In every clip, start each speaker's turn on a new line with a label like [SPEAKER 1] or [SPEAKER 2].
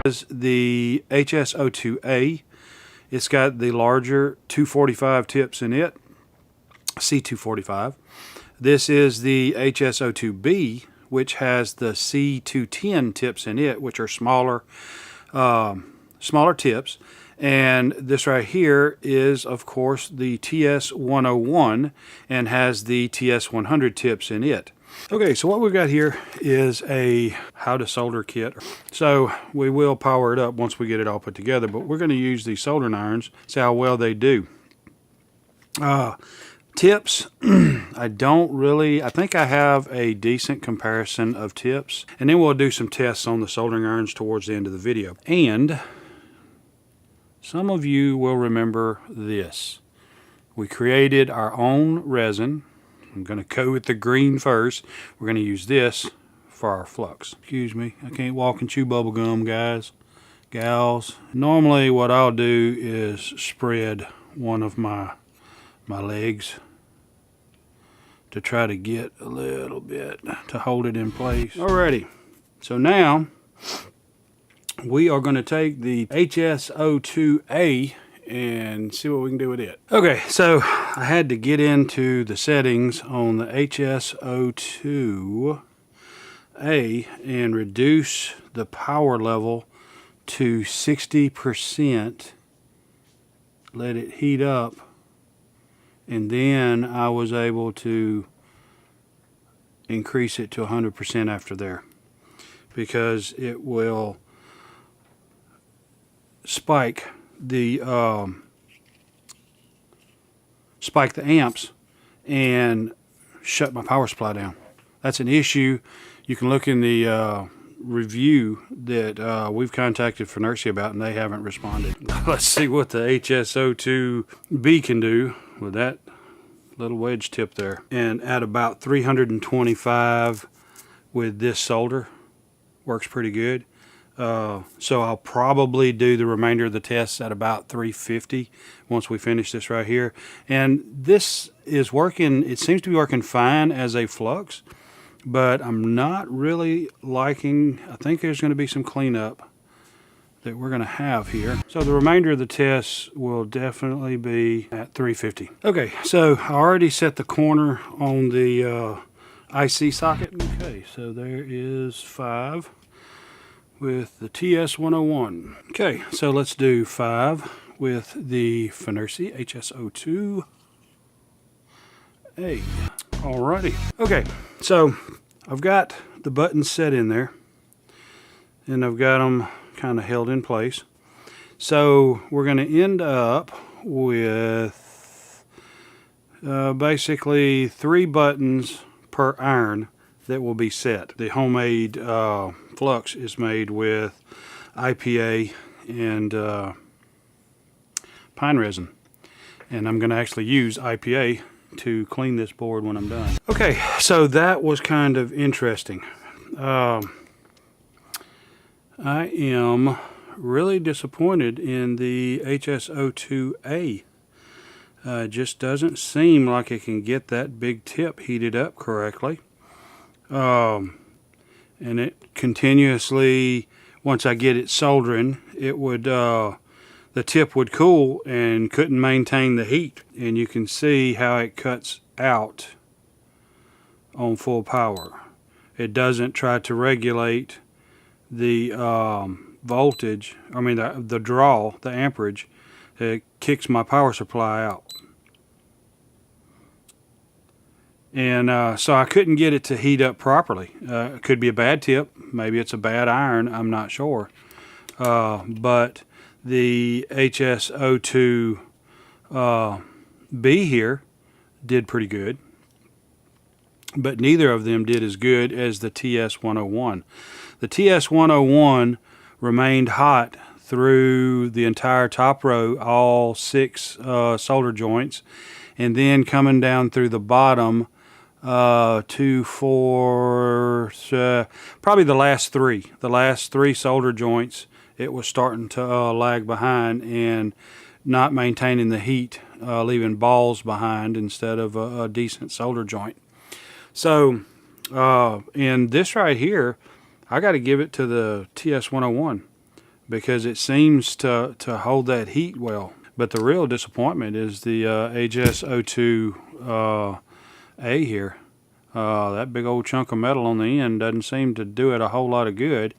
[SPEAKER 1] is the HSO2A. It's got the larger 245 tips in it, C245. This is the HSO2B, which has the C210 tips in it, which are smaller tips. And this right here is, of course, the TS101 and has the TS100 tips in it. Okay, so what we've got here is a how to solder kit. So we will power it up once we get it all put together, but we're going to use these soldering irons, see how well they do. Tips, I think I have a decent comparison of tips, and then we'll do some tests on the soldering irons towards the end of the video. And some of you will remember this. We created our own resin. I'm going to go with the green first. We're going to use this for our flux. Excuse me, I can't walk and chew bubble gum, guys, gals. Normally what I'll do is spread one of my legs to try to get a little bit to hold it in place. Alrighty, so now we are going to take the HSO2A and see what we can do with it. Okay, so I had to get into the settings on the HSO2A and reduce the power level to 60%, let it heat up, and then I was able to increase it to 100% after there, because it will spike the amps and shut my power supply down. That's an issue. You can look in the review that we've contacted Finercia about, and they haven't responded. Let's see what the HSO2B can do with that little wedge tip there. And at about 325 with this solder, works pretty good. So I'll probably do the remainder of the tests at about 350 once we finish this right here. And this is working, it seems to be working fine as a flux, but I'm not really liking, I think there's going to be some cleanup that we're going to have here. So the remainder of the tests will definitely be at 350. Okay, so I already set the corner on the IC socket. Okay, so there is 5 with the TS101. Okay, so let's do 5 with the Finercia HSO2A. Alrighty. Okay, so I've got the buttons set in there, and I've got them kind of held in place. So we're going to end up with basically 3 buttons per iron that will be set. The homemade flux is made with IPA and pine resin, and I'm going to actually use IPA to clean this board when I'm done. Okay, so that was kind of interesting. I am really disappointed in the HSO2A. Just doesn't seem like it can get that big tip heated up correctly. And it continuously, once I get it soldering, it would the tip would cool and couldn't maintain the heat, and you can see how it cuts out on full power. It doesn't try to regulate the voltage, the draw, the amperage. It kicks my power supply out. And so I couldn't get it to heat up properly. It could be a bad tip, maybe it's a bad iron, I'm not sure. But the HSO2B here did pretty good, but neither of them did as good as the TS101. The TS101 remained hot through the entire top row, all 6 solder joints, and then coming down through the bottom, 2, 4, probably the last 3 solder joints, it was starting to lag behind and not maintaining the heat, leaving balls behind instead of a decent solder joint. So in this right here, I got to give it to the TS101. because it seems to hold that heat well. But the real disappointment is the HS02A here. That big old chunk of metal on the end doesn't seem to do it a whole lot of good,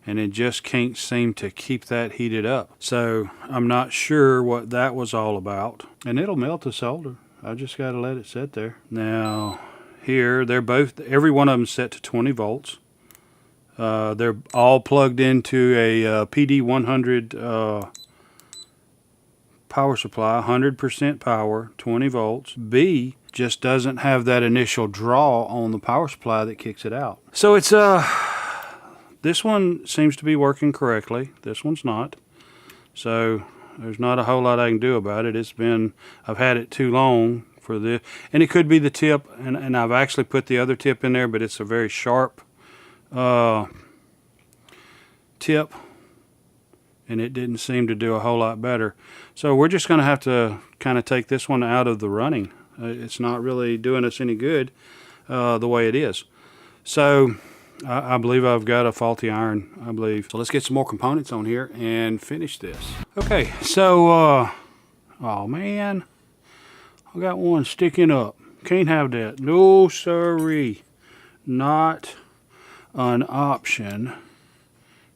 [SPEAKER 1] and it just can't seem to keep that heated up. So I'm not sure what that was all about. And it'll melt the solder. I just got to let it sit there. Now here, they're both, every one of them set to 20 volts. They're all plugged into a PD100 power supply, 100% power, 20 volts. B just doesn't have that initial draw on the power supply that kicks it out. So it's this one seems to be working correctly. This one's not. So there's not a whole lot I can do about it. I've had it too long for this, and it could be the tip, and I've actually put the other tip in there, but it's a very sharp tip, and it didn't seem to do a whole lot better. So we're just going to have to kind of take this one out of the running. It's not really doing us any good the way it is. So I believe I've got a faulty iron, I believe. So let's get some more components on here and finish this. Okay, so, oh man, I got one sticking up. Can't have that. No siree. Not an option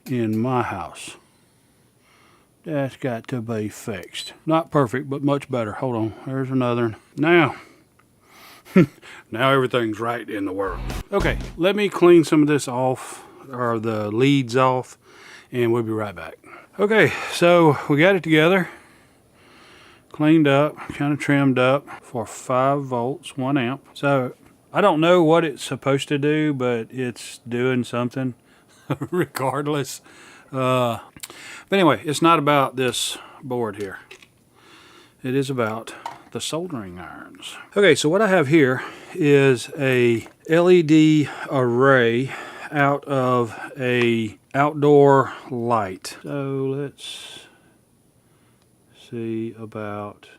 [SPEAKER 1] in my house. That's got to be fixed. Not perfect, but much better. Hold on, there's another one. Now, now everything's right in the world. Okay, let me clean some of this off, or the leads off, and we'll be right back. Okay, so we got it together, cleaned up, kind of trimmed up for 5 volts, 1 amp. So I don't know what it's supposed to do, but it's doing something regardless. But anyway, it's not about this board here. It is about the soldering irons. Okay, so what I have here is a LED array out of a outdoor light. So let's see, about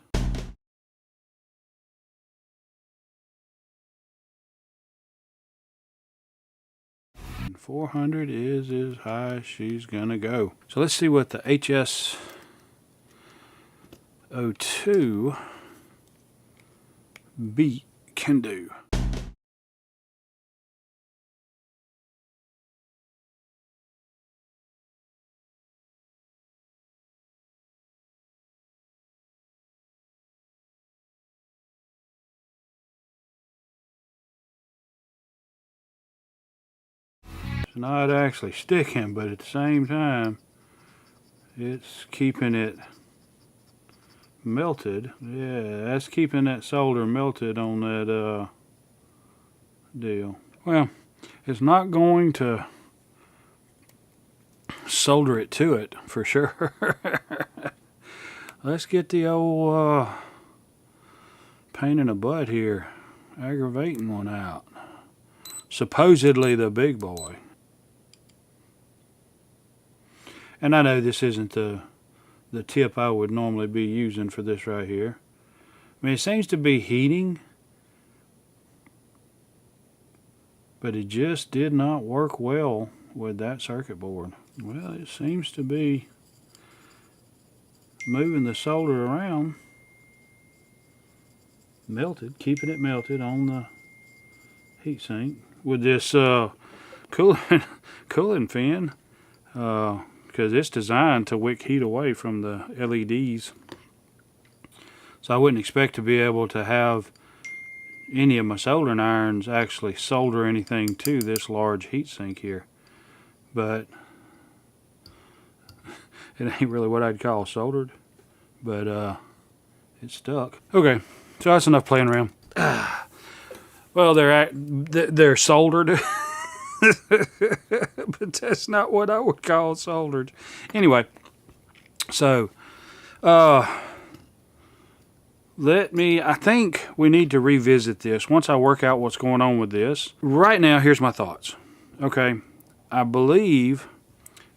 [SPEAKER 1] 400 is as high as she's gonna go. So let's see what the HS02B can do. It's not actually sticking, but at the same time, it's keeping it melted. Yeah, that's keeping that solder melted on that deal. Well, it's not going to solder it to it for sure. Let's get the old pain in the butt here, aggravating one out. Supposedly the big boy. And I know this isn't the tip I would normally be using for this right here. I mean, it seems to be heating, but it just did not work well with that circuit board. Well, it seems to be moving the solder around, melted, keeping it melted on the heatsink with this cooling fin, because it's designed to wick heat away from the LEDs. So I wouldn't expect to be able to have any of my soldering irons actually solder anything to this large heatsink here. But it ain't really what I'd call soldered, but it's stuck. Okay, so that's enough playing around. Well, they're soldered. But that's not what I would call soldered. Anyway, so I think we need to revisit this once I work out what's going on with this. Right now, here's my thoughts. Okay, I believe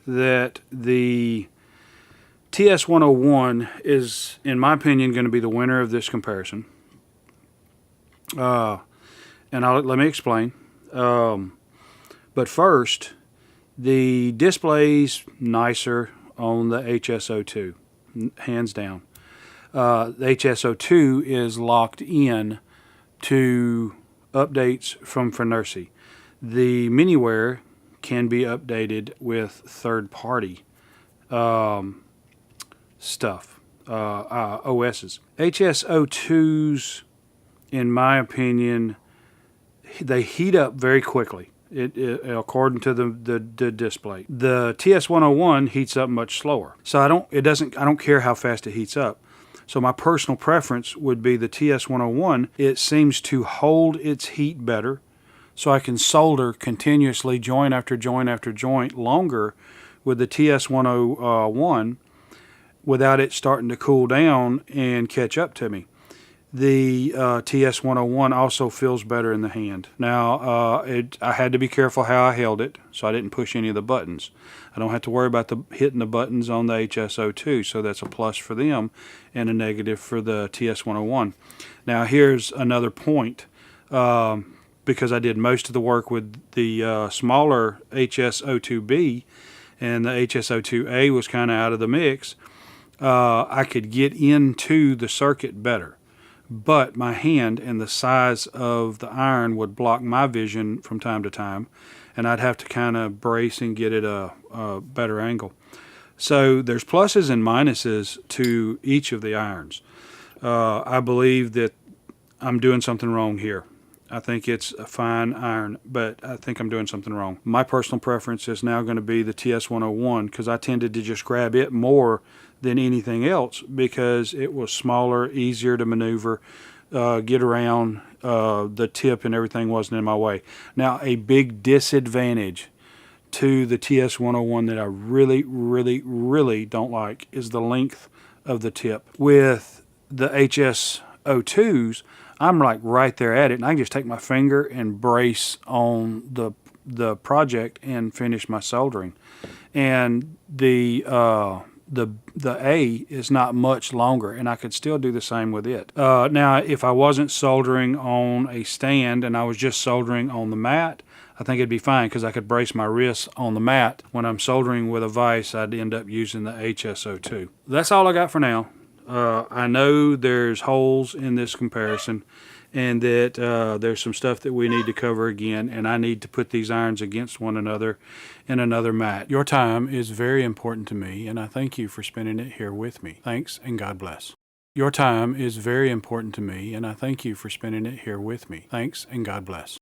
[SPEAKER 1] that the TS101 is, in my opinion, going to be the winner of this comparison. And let me explain. But first, the display's nicer on the HSO2, hands down. The HSO2 is locked in to updates from Finercy. The Miniware can be updated with third-party stuff, OSs. HSO2s, in my opinion, they heat up very quickly. According to the display, the TS101 heats up much slower. So I don't care how fast it heats up. So my personal preference would be the TS101. It seems to hold its heat better, so I can solder continuously, joint after joint after joint, longer with the TS101 without it starting to cool down and catch up to me. The TS101 also feels better in the hand. Now, I had to be careful how I held it, so I didn't push any of the buttons. I don't have to worry about hitting the buttons on the HSO2, so that's a plus for them and a negative for the TS101. Now, here's another point. Because I did most of the work with the smaller HSO2B, and the HSO2A was kind of out of the mix, I could get into the circuit better. But my hand and the size of the iron would block my vision from time to time, and I'd have to kind of brace and get it a better angle. So there's pluses and minuses to each of the irons. I believe that I'm doing something wrong here. I think it's a fine iron, but I think I'm doing something wrong. My personal preference is now going to be the TS101 because I tended to just grab it more than anything else because it was smaller, easier to maneuver, get around. The tip and everything wasn't in my way. Now, a big disadvantage to the TS101 that I really, really, really don't like is the length of the tip. With the HSO2s, I'm like right there at it, and I can just take my finger and brace on the project and finish my soldering. And the A is not much longer, and I could still do the same with it. Now, if I wasn't soldering on a stand and I was just soldering on the mat, I think it'd be fine because I could brace my wrists on the mat. When I'm soldering with a vise, I'd end up using the HSO2. That's all I got for now. I know there's holes in this comparison and that there's some stuff that we need to cover again, and I need to put these irons against one another in another mat. Your time is very important to me, and I thank you for spending it here with me. Thanks, and God bless. Your time is very important to me, and I thank you for spending it here with me. Thanks, and God bless.